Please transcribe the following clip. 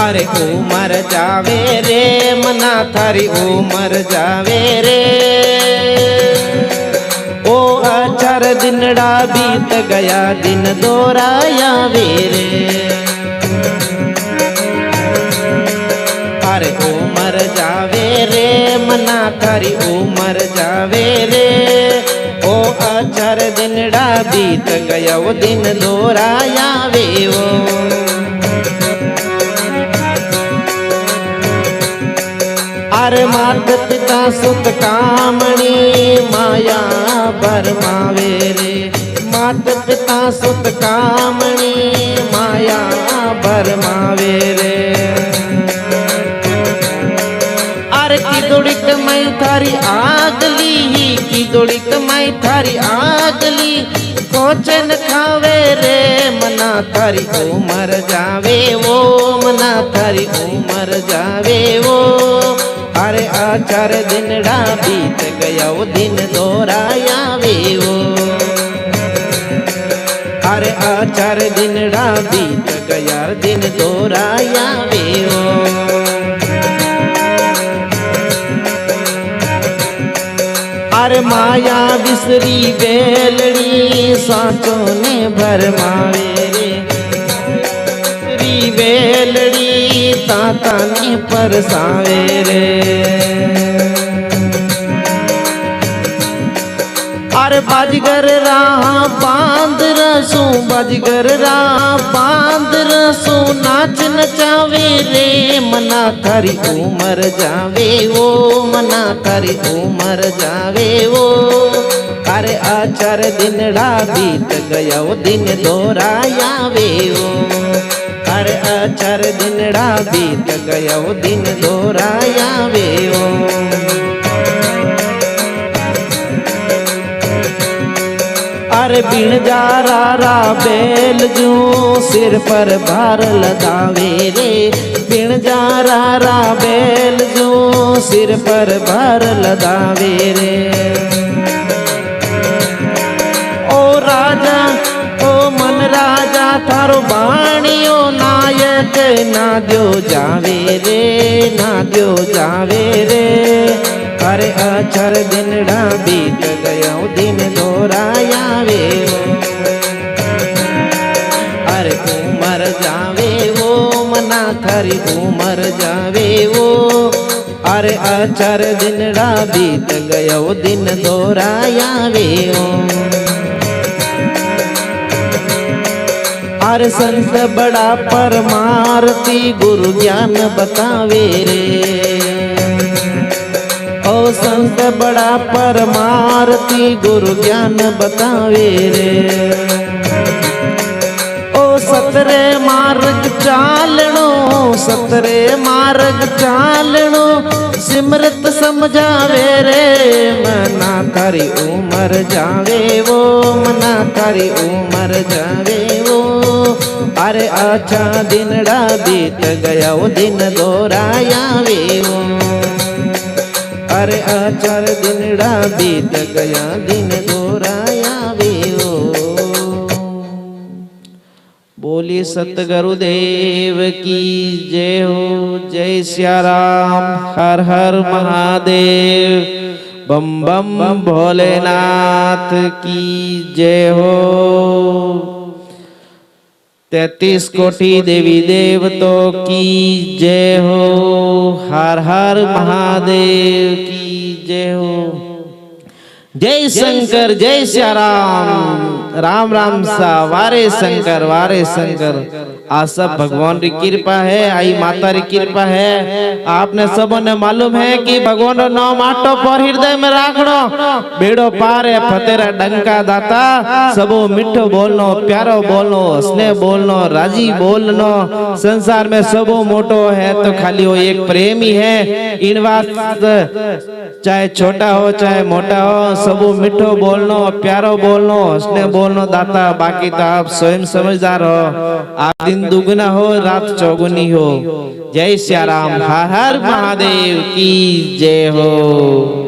अरे उमर जावे रे मना थारी उमर जावे रे। ओ अचार दिनड़ा बीत गया दिन दोराया रे। अरे उमर जावे रे मना थारी उमर जावे रे। ओ अचार दिनड़ा बीत गया वो दिन दोराया वे वो। अरे मात पिता सुत कामणी माया भरमावे रे। मात पिता सुत कामणी माया भरमावे रे। अरे की दौड़ी कमाई थारी आगली, की दौड़ी कमाई थारी आगली। कोचन खावे रे मना थारी उमर जावे वो, मना थारी उमर जावे वो। अरे आचार दिनड़ा बीत गया वो दिन दोराया वे वो। अरे आचार दिनड़ा बीत गया दिन दोराया वे वो। अरे माया बिसरी बेलड़ी सांचों ने भरमावे रे। बिसरी बेलड़ी ताता ने परसावे रे। अरे बाजगर राह बांध रसू, बाजगर राह बांध रसू। नाच नचावे रे मना थारी उमर जावे वो, मना थारी उमर जावे वो। अरे आचार दिनड़ा बीत गया वो दिन दोराया वे वो। अरे आचार दिनड़ा बीत गया वो दिन दोराया वे वो। अरे बिन जा रा बेल जू सिर पर भार लदावे रे। बिन जा रा बेल जू सिर पर भार लदावे रे। ओ राजा ओ मन राजा थारो बाणियो नायक ना दो जावे रे, ना दो जावे रे। अरे आचार दिनड़ा बीत गया दिन दोराया वे वो। अरे उमर जावे वो मना थारी उमर जावे वो। अरे आचार दिनड़ा बीत गया वो दिन दोराया वे वो। अरे संत बड़ा परमार्थी गुरु ज्ञान बतावे रे। ओ संत बड़ा परमार्थी गुरु ज्ञान बतावे रे। ओ सतरे मार्ग चालनो, सतरे मार्ग चालनो। सिमरत समझावे रे मना थारी उमर जावे वो, मना थारी उमर जावे वो। अरे आचा दिनड़ा बीत गया वो दिन दोराया वे वो। अरे आचार दिनड़ा बीत गया दिन दोराया वे वो। बोली सतगुरुदेव की जय हो। जय सिया राम। हर हर महादेव। बम बम भोलेनाथ की जय हो। 33 कोटि देवी देवतों की जय हो। हर हर महादेव की जय हो। जय शंकर जय श्या राम। राम राम सा वारे शंकर वारे शंकर। आ सब भगवान की कृपा है, आई माता की कृपा है। आपने सबों ने मालूम है कि भगवान रो नाम आटो पर हृदय में राखनो बेड़ो पार है। फतेरा डंका दाता सबो मिठो बोलनो, प्यारो बोलनो, स्नेह बोलनो, राजी बोलनो। संसार में सबो मोटो है तो खाली वो एक प्रेम ही है। इन वास्ते चाहे छोटा हो चाहे मोटा हो सबो मिठो बोलनो, प्यारो बोलनो, स्नेह बोलनो दाता। बाकी तो आप स्वयं समझदार हो। आप दिन दुगना हो रात चौगुनी हो। जय श्या राम। हर हर महादेव की जय हो।